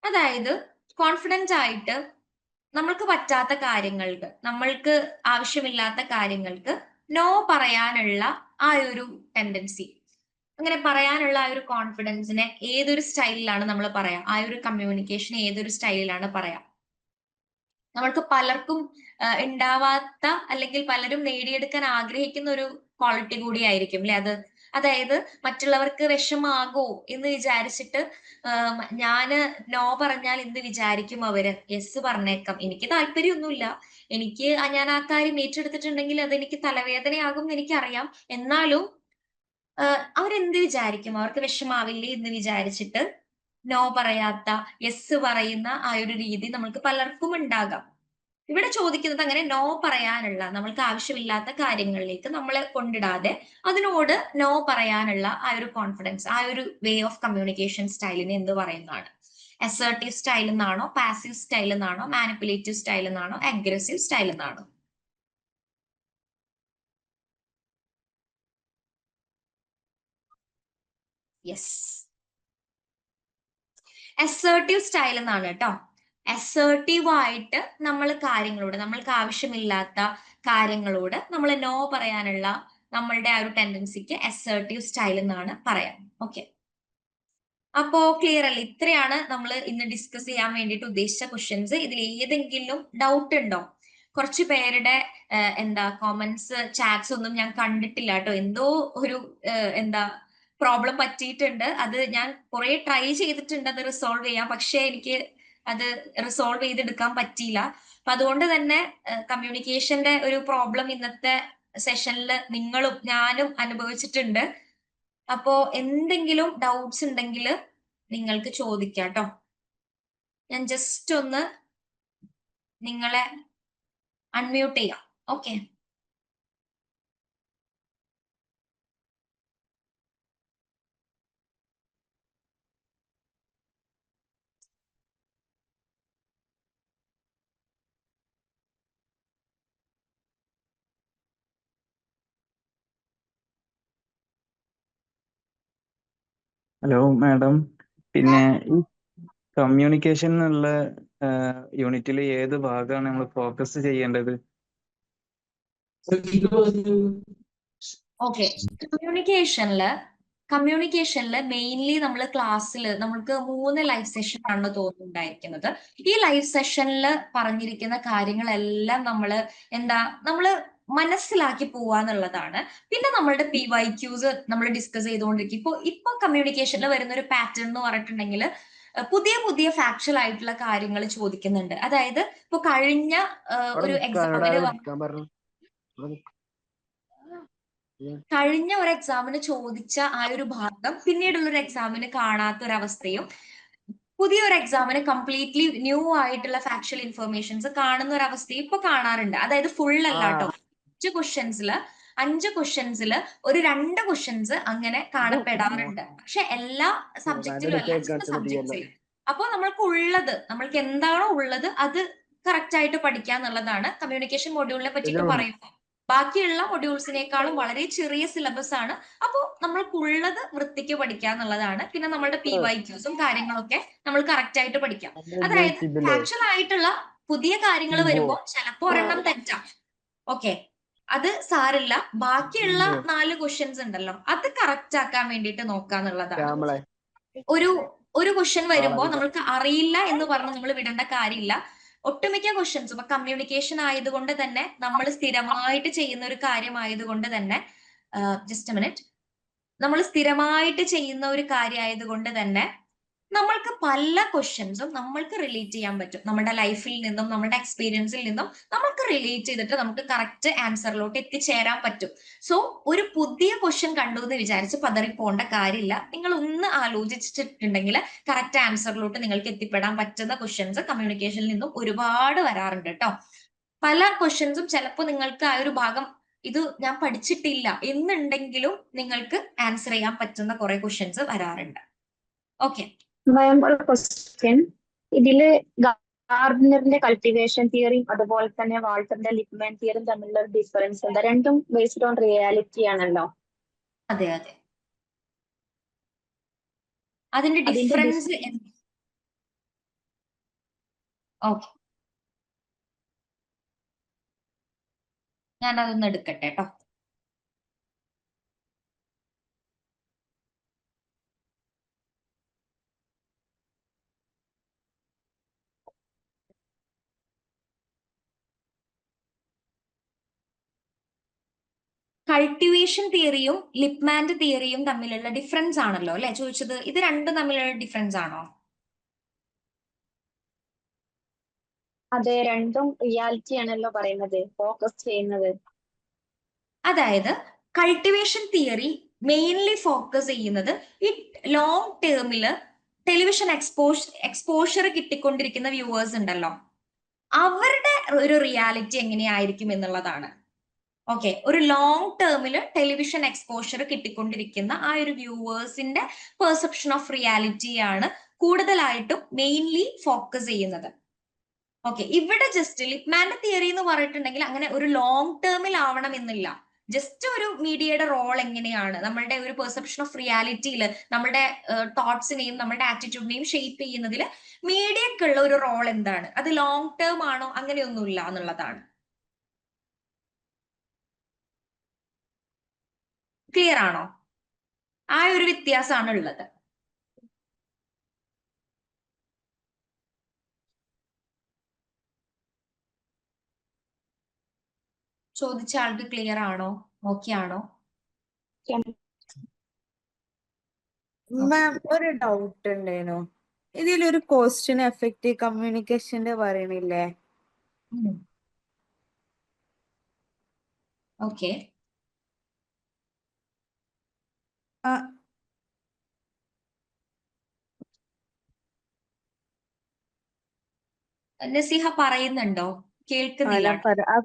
അതായത് confident ആയിട്ട് നമ്മൾക്ക് പറ്റാത്ത കാര്യങ്ങൾക്ക്, നമ്മൾക്ക് ആവശ്യമില്ലാത്ത കാര്യങ്ങൾക്ക് no പറയാനുള്ള ആ ഒരു ടെൻഡൻസി, അങ്ങനെ പറയാനുള്ള ആ ഒരു കോൺഫിഡൻസിനെ ഏതൊരു സ്റ്റൈലിലാണ് നമ്മൾ പറയാ, ആ ഒരു കമ്മ്യൂണിക്കേഷൻ ഏതൊരു സ്റ്റൈലിലാണ് പറയാ? നമ്മൾക്ക് പലർക്കും ഉണ്ടാവാത്ത, അല്ലെങ്കിൽ പലരും നേടിയെടുക്കാൻ ആഗ്രഹിക്കുന്ന ഒരു ക്വാളിറ്റി കൂടിയായിരിക്കും അല്ലെ അത്. അതായത് മറ്റുള്ളവർക്ക് വിഷമാകോ എന്ന് വിചാരിച്ചിട്ട് ഞാന് നോ പറഞ്ഞാൽ എന്ത് വിചാരിക്കും അവര്, യെസ് പറഞ്ഞേക്കാം, എനിക്ക് താല്പര്യമൊന്നുമില്ല, എനിക്ക് ഞാൻ ആ കാര്യം ഏറ്റെടുത്തിട്ടുണ്ടെങ്കിൽ അതെനിക്ക് തലവേദനയാകും എന്ന് എനിക്കറിയാം, എന്നാലും അവരെന്ത് വിചാരിക്കും, അവർക്ക് വിഷമാവില്ലേ എന്ന് വിചാരിച്ചിട്ട് നോ പറയാത്ത, യെസ് പറയുന്ന ആ ഒരു രീതി നമ്മൾക്ക് പലർക്കും ഉണ്ടാകാം. ഇവിടെ ചോദിക്കുന്നത് അങ്ങനെ നോ പറയാനുള്ള, നമ്മൾക്ക് ആവശ്യമില്ലാത്ത കാര്യങ്ങളിലേക്ക് നമ്മളെ കൊണ്ടിടാതെ അതിനോട് നോ പറയാനുള്ള ആ ഒരു കോൺഫിഡൻസ്, ആ ഒരു വേ ഓഫ് കമ്മ്യൂണിക്കേഷൻ സ്റ്റൈലിനെ എന്ത് പറയുന്നതാണ്? അസേർട്ടീവ് സ്റ്റൈൽ എന്നാണോ, പാസീവ് സ്റ്റൈൽ എന്നാണോ, മാനിപ്പുലേറ്റീവ് സ്റ്റൈൽ എന്നാണോ, അഗ്രസീവ് സ്റ്റൈൽ എന്നാണോ? യെസ്, അസേർട്ടീവ് സ്റ്റൈൽ എന്നാണ് കേട്ടോ. അസേർട്ടീവ് ആയിട്ട് നമ്മൾ കാര്യങ്ങളോട്, നമ്മൾക്ക് ആവശ്യമില്ലാത്ത കാര്യങ്ങളോട് നമ്മൾ നോ പറയാനുള്ള നമ്മളുടെ ആ ഒരു ടെൻഡൻസിക്ക് അസേർട്ടീവ് സ്റ്റൈൽ എന്നാണ് പറയാം. ഓക്കെ, അപ്പോ ക്ലിയർ അല്ലേ? ഇത്രയാണ് നമ്മൾ ഇന്ന് ഡിസ്കസ് ചെയ്യാൻ വേണ്ടിയിട്ട് ഉദ്ദേശിച്ച ക്വസ്റ്റ്യൻസ്. ഇതിൽ ഏതെങ്കിലും ഡൗട്ട് ഉണ്ടോ? കുറച്ച് പേരുടെ എന്താ കോമന്റ്സ്, ചാറ്റ്സ് ഒന്നും ഞാൻ കണ്ടിട്ടില്ല കേട്ടോ. എന്തോ ഒരു എന്താ പ്രോബ്ലം പറ്റിയിട്ടുണ്ട്. അത് ഞാൻ കുറെ ട്രൈ ചെയ്തിട്ടുണ്ട് അത് റിസോൾവ് ചെയ്യാൻ, പക്ഷേ എനിക്ക് അത് റിസോൾവ് ചെയ്തെടുക്കാൻ പറ്റിയില്ല. അപ്പൊ അതുകൊണ്ട് തന്നെ കമ്മ്യൂണിക്കേഷന്റെ ഒരു പ്രോബ്ലം ഇന്നത്തെ സെഷനിൽ നിങ്ങളും ഞാനും അനുഭവിച്ചിട്ടുണ്ട്. അപ്പോ എന്തെങ്കിലും ഡൗട്ട്സ് ഉണ്ടെങ്കിൽ നിങ്ങൾക്ക് ചോദിക്കാം ട്ടോ. ഞാൻ ജസ്റ്റ് ഒന്ന് നിങ്ങളെ അൺമ്യൂട്ട് ചെയ്യാം. ഓക്കെ, ഹലോ മാഡം, പിന്നെ ഈ കമ്മ്യൂണിക്കേഷൻ എന്നുള്ള യൂണിറ്റിൽ ഏത് ഭാഗമാണ് നമ്മൾ ഫോക്കസ് ചെയ്യേണ്ടത്? ഓക്കെ. കമ്മ്യൂണിക്കേഷനില് മെയിൻലി നമ്മൾ ക്ലാസ്സിൽ നമുക്ക് 3 ലൈവ് സെഷൻ ആണ് തോന്നുന്നുണ്ടായിരിക്കുന്നത്. ഈ ലൈവ് സെഷനിൽ പറഞ്ഞിരിക്കുന്ന കാര്യങ്ങളെല്ലാം നമ്മൾ മനസ്സിലാക്കി പോവാന്നുള്ളതാണ്. പിന്നെ നമ്മളുടെ PYQs നമ്മൾ ഡിസ്കസ് ചെയ്തുകൊണ്ടിരിക്കും. ഇപ്പൊ കമ്മ്യൂണിക്കേഷനിൽ വരുന്ന ഒരു പാറ്റേൺ എന്ന് പറഞ്ഞിട്ടുണ്ടെങ്കിൽ പുതിയ പുതിയ ഫാക്ച്വൽ ആയിട്ടുള്ള കാര്യങ്ങൾ ചോദിക്കുന്നുണ്ട്. അതായത് ഇപ്പൊ കഴിഞ്ഞ ഒരു എക്സാമിന് ചോദിച്ച ആ ഒരു ഭാഗം പിന്നീടുള്ള ഒരു എക്സാമിന് കാണാത്ത ഒരവസ്ഥയും, പുതിയ ഒരു എക്സാമിന് കംപ്ലീറ്റ്ലി ന്യൂ ആയിട്ടുള്ള ഫാക്ച്വൽ ഇൻഫർമേഷൻസ് കാണുന്ന ഒരു അവസ്ഥയും ഇപ്പൊ കാണാറുണ്ട്. അതായത് ഫുൾ അല്ല കേട്ടോ, 5 ക്വസ്റ്റ്യൻസില് ഒരു 2 ക്വസ്റ്റ്യൻസ് അങ്ങനെ കാണപ്പെടാറുണ്ട്. പക്ഷെ എല്ലാ സബ്ജക്റ്റിലും അല്ല, ചില സബ്ജക്ട്സിൽ. അപ്പൊ നമ്മൾക്ക് എന്താണോ ഉള്ളത് അത് കറക്റ്റ് ആയിട്ട് പഠിക്കുക എന്നുള്ളതാണ് കമ്മ്യൂണിക്കേഷൻ മൊഡ്യൂളിനെ പറ്റിയിട്ട് പറയുന്നത്. ബാക്കിയുള്ള മൊഡ്യൂൾസിനേക്കാളും വളരെ ചെറിയ സിലബസ് ആണ്. അപ്പോൾ നമ്മൾക്കുള്ളത് വൃത്തിക്ക് പഠിക്കുക എന്നുള്ളതാണ്. പിന്നെ നമ്മളുടെ PYQs കാര്യങ്ങളൊക്കെ നമ്മൾ കറക്റ്റ് ആയിട്ട് പഠിക്കാം. അതായത് ഫാക്ച്വൽ ആയിട്ടുള്ള പുതിയ കാര്യങ്ങൾ വരുമ്പോൾ ചിലപ്പോ ഒരെണ്ണം തെറ്റാം. ഓക്കെ, അത് സാരില്ല. ബാക്കിയുള്ള 4 ക്വസ്റ്റ്യൻസ് ഉണ്ടല്ലോ, അത് കറക്റ്റ് ആക്കാൻ വേണ്ടിയിട്ട് നോക്കാന്നുള്ളതാണ്. ഒരു ക്വസ്റ്റ്യൻ വരുമ്പോ നമ്മൾക്ക് അറിയില്ല എന്ന് പറഞ്ഞ് നമ്മൾ വിടേണ്ട കാര്യമില്ല. ഒട്ടുമിക്ക ക്വസ്റ്റ്യൻസും ഇപ്പൊ കമ്മ്യൂണിക്കേഷൻ ആയതുകൊണ്ട് തന്നെ, നമ്മൾ സ്ഥിരമായിട്ട് ചെയ്യുന്ന ഒരു കാര്യമായതുകൊണ്ട് തന്നെ, ജസ്റ്റ് എ മിനിറ്റ്, നമ്മൾ സ്ഥിരമായിട്ട് ചെയ്യുന്ന ഒരു കാര്യമായതുകൊണ്ട് തന്നെ നമ്മൾക്ക് പല ക്വസ്റ്റ്യൻസും നമ്മൾക്ക് റിലേറ്റ് ചെയ്യാൻ പറ്റും. നമ്മുടെ ലൈഫിൽ നിന്നും നമ്മുടെ എക്സ്പീരിയൻസിൽ നിന്നും നമ്മൾക്ക് റിലേറ്റ് ചെയ്തിട്ട് നമുക്ക് കറക്റ്റ് ആൻസറിലോട്ട് എത്തിച്ചേരാൻ പറ്റും. സോ ഒരു പുതിയ ക്വസ്റ്റ്യൻ കണ്ടു എന്ന് വിചാരിച്ച് പതറിപ്പോണ്ട കാര്യമില്ല. നിങ്ങൾ ഒന്ന് ആലോചിച്ചിട്ടുണ്ടെങ്കിൽ കറക്റ്റ് ആൻസറിലോട്ട് നിങ്ങൾക്ക് എത്തിപ്പെടാൻ പറ്റുന്ന ക്വസ്റ്റ്യൻസ് കമ്മ്യൂണിക്കേഷനിൽ നിന്നും ഒരുപാട് വരാറുണ്ട് കേട്ടോ. പല ക്വസ്റ്റ്യൻസും ചിലപ്പോൾ നിങ്ങൾക്ക് ആ ഒരു ഭാഗം ഇത് ഞാൻ പഠിച്ചിട്ടില്ല എന്നുണ്ടെങ്കിലും നിങ്ങൾക്ക് ആൻസർ ചെയ്യാൻ പറ്റുന്ന കുറെ ക്വസ്റ്റ്യൻസ് വരാറുണ്ട്. ഓക്കെ, മാം ഒരു ക്വസ്റ്റ്യൻ, ഇതില് ഗാർഡനറിന്റെ കൾട്ടിവേഷൻ തിയറിയും അതുപോലെ തന്നെ വാൾട്ടറിന്റെ ലിപ്മാൻ തിയറിയും തമ്മിലുള്ള ഒരു ഡിഫറൻസ് എന്താ? രണ്ടും ബേസ്ഡ് ഓൺ റിയാലിറ്റി ആണല്ലോ. അതെ അതെ, അതിന്റെ ഡിഫറൻസ് ഓക്കെ, ഞാൻ അതൊന്ന് എടുക്കട്ടെ കേട്ടോ. കൾട്ടിവേഷൻ തിയറിയും ലിപ്മാന്റെ തിയറിയും തമ്മിലുള്ള ഡിഫറൻസ് ആണല്ലോ അല്ലെ ചോദിച്ചത്. ഇത് രണ്ടും തമ്മിലുള്ള ഡിഫറൻസ് ആണോ? അതെ, രണ്ടും റിയാലിറ്റി ആണല്ലോ പറയുന്നത്, ഫോക്കസ് ചെയ്യുന്നത്. അതായത് കൾട്ടിവേഷൻ തിയറി മെയിൻലി ഫോക്കസ് ചെയ്യുന്നത് ഈ ലോങ് ടേമില് ടെലിവിഷൻ എക്സ്പോഷർ കിട്ടിക്കൊണ്ടിരിക്കുന്ന വ്യൂവേഴ്സ് ഉണ്ടല്ലോ, അവരുടെ ഒരു റിയാലിറ്റി എങ്ങനെയായിരിക്കും എന്നുള്ളതാണ്. ഓക്കെ, ഒരു ലോങ് ടേമില് ടെലിവിഷൻ എക്സ്പോഷർ കിട്ടിക്കൊണ്ടിരിക്കുന്ന ആ ഒരു വ്യൂവേഴ്സിന്റെ പെർസെപ്ഷൻ ഓഫ് റിയാലിറ്റി ആണ് കൂടുതലായിട്ടും മെയിൻലി ഫോക്കസ് ചെയ്യുന്നത്. ഓക്കെ, ഇവിടെ ജസ്റ്റ് ലിപ്മാന്റെ തിയറി എന്ന് പറഞ്ഞിട്ടുണ്ടെങ്കിൽ അങ്ങനെ ഒരു ലോങ് ടേമിൽ ആവണം എന്നില്ല. ജസ്റ്റ് ഒരു മീഡിയയുടെ റോൾ എങ്ങനെയാണ് നമ്മളുടെ ഒരു പെർസെപ്ഷൻ ഓഫ് റിയാലിറ്റിയിൽ നമ്മുടെ തോട്ട്സിനെയും നമ്മുടെ ആറ്റിറ്റ്യൂഡിനെയും ഷെയ്പ്പ് ചെയ്യുന്നതിൽ മീഡിയക്കുള്ള ഒരു റോൾ എന്താണ്, അത് ലോങ് ടേം ആണോ അങ്ങനെയൊന്നുമില്ല എന്നുള്ളതാണ്. ക്ലിയർ ആണോ? ആ ഒരു വ്യത്യാസമാണ് ഉള്ളത്. ചോദിച്ച ആൾക്ക് ക്ലിയർ ആണോ? ഓക്കെ ആണോ? മാം ഒരു ഡൗട്ട് ഉണ്ടായിരുന്നു. ഇതിലൊരു ക്വസ്റ്റ്യൻ എഫക്റ്റീവ് കമ്മ്യൂണിക്കേഷന്റെ പറയണില്ലേ? ഓക്കെ, ആ, നസീഹ പറയുന്നുണ്ടോ? കേൾക്കുന്നില്ല. ആ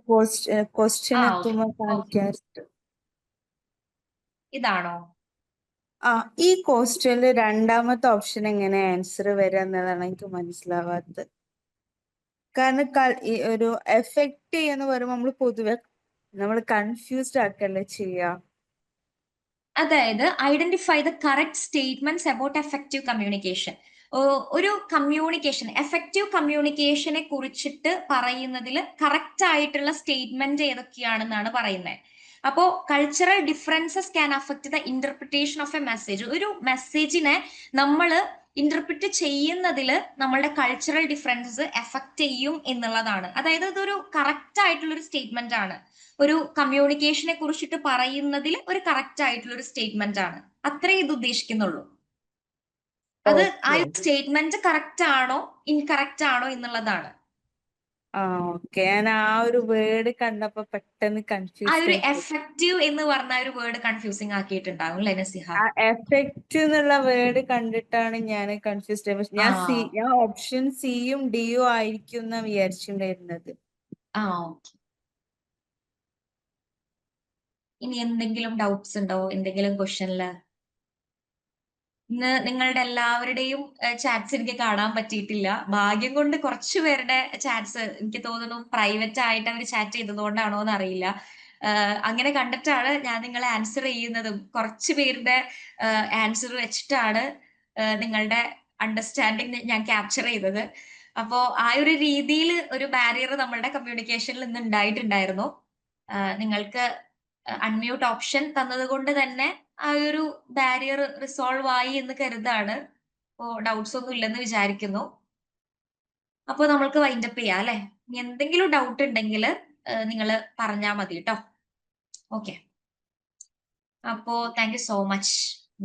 ക്വസ്റ്റ്യൻ ആ, എത്തുമ്പോ ഓക്കെ. കാണിക്കാറുണ്ട്. ഇതാണോ? ആ, ഈ ക്വസ്റ്റ്യനിൽ രണ്ടാമത്തെ ഓപ്ഷൻ എങ്ങനെ ആൻസർ വരിക എന്നുള്ളതാണ് എനിക്ക് മനസ്സിലാവാത്തത്. കാരണം ഈ ഒരു എഫക്റ്റ് എന്ന് പറയുമ്പോൾ നമ്മൾ പൊതുവെ നമ്മൾ കൺഫ്യൂസ്ഡ് ആക്കല്ലേ ചെയ്യാ. അതായത് identify the correct statements about effective communication. ഒരു കമ്മ്യൂണിക്കേഷൻ, എഫക്റ്റീവ് കമ്മ്യൂണിക്കേഷനെ കുറിച്ചിട്ട് പറയുന്നതിൽ കറക്റ്റ് ആയിട്ടുള്ള സ്റ്റേറ്റ്മെന്റ് ഏതൊക്കെയാണെന്നാണ് പറയുന്നത്. അപ്പോ cultural differences can affect the interpretation of a message. ഒരു മെസ്സേജിനെ നമ്മൾ ഇന്റർപ്രിറ്റ് ചെയ്യുന്നതിൽ നമ്മളുടെ കൾച്ചറൽ ഡിഫറൻസസ് എഫക്ട് ചെയ്യും എന്നുള്ളതാണ്. അതായത് ഇതൊരു കറക്റ്റ് ആയിട്ടുള്ള ഒരു സ്റ്റേറ്റ്മെന്റ് ആണ്. ഒരു കമ്മ്യൂണിക്കേഷനെ കുറിച്ചിട്ട് പറയുന്നതിൽ ഒരു കറക്റ്റ് ആയിട്ടുള്ള ഒരു സ്റ്റേറ്റ്മെന്റ് ആണ്. അത്രേ ഇത് ഉദ്ദേശിക്കുന്നുള്ളൂ. അത് ആ സ്റ്റേറ്റ്മെന്റ് കറക്റ്റ് ആണോ ഇൻകറക്റ്റ് ആണോ എന്നുള്ളതാണ്. ആ, ഓക്കെ. ഞാൻ ആ ഒരു വേർഡ് കണ്ടപ്പോ പെട്ടെന്ന് ആ കൺഫ്യൂസ് ഒരു ആയി. എഫക്റ്റീവ് എന്ന് പറഞ്ഞ ഒരു വേർഡ് കൺഫ്യൂസിങ് ആക്കിയിട്ടുണ്ടാവും അല്ലെ നസിഹ? ആ എഫക്റ്റ് എന്നുള്ള വേർഡ് കണ്ടിട്ടാണ് ഞാൻ കൺഫ്യൂസ്ഡ് ആയത്. ഞാൻ ഓപ്ഷൻ സിയും ഡിയും ആയിരിക്കും എന്നാ വിചാരിച്ചിട്ടുണ്ടായിരുന്നത്. ആ, ഓക്കെ. ഇനി എന്തെങ്കിലും ഡൗട്ട്സ് ഉണ്ടോ എന്തെങ്കിലും ക്വസ്റ്റ്യനില്? ഇന്ന് നിങ്ങളുടെ എല്ലാവരുടെയും ചാറ്റ്സ് എനിക്ക് കാണാൻ പറ്റിയിട്ടില്ല. ഭാഗ്യം കൊണ്ട് കുറച്ചു പേരുടെ ചാറ്റ്സ് എനിക്ക് തോന്നുന്നു പ്രൈവറ്റ് ആയിട്ട് അവർ ചാറ്റ് ചെയ്തതുകൊണ്ടാണോ എന്ന് അറിയില്ല. അങ്ങനെ കണ്ടിട്ടാണ് ഞാൻ നിങ്ങളെ ആൻസർ ചെയ്യുന്നതും. കുറച്ചു പേരുടെ ആൻസർ വെച്ചിട്ടാണ് നിങ്ങളുടെ അണ്ടർസ്റ്റാൻഡിങ് ഞാൻ ക്യാപ്ചർ ചെയ്തത്. അപ്പോ ആ ഒരു രീതിയിൽ ഒരു ബാരിയർ നമ്മളുടെ കമ്മ്യൂണിക്കേഷനിൽ ഇന്ന് ഉണ്ടായിട്ടുണ്ടായിരുന്നു. നിങ്ങൾക്ക് അൺമ്യൂട്ട് ഓപ്ഷൻ തന്നത് കൊണ്ട് തന്നെ ആ ഒരു ബാരിയർ റിസോൾവ് ആയി എന്ന് കരുതാണ്. അപ്പോ ഡൗട്ട്സ് ഒന്നും ഇല്ലെന്ന് വിചാരിക്കുന്നു. അപ്പൊ നമ്മൾക്ക് വൈൻഡപ്പ് ചെയ്യാം അല്ലെ? ഇനി എന്തെങ്കിലും ഡൗട്ട് ഉണ്ടെങ്കിൽ നിങ്ങൾ പറഞ്ഞാൽ മതി കേട്ടോ. ഓക്കെ, അപ്പോ thank you so much.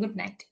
Good night.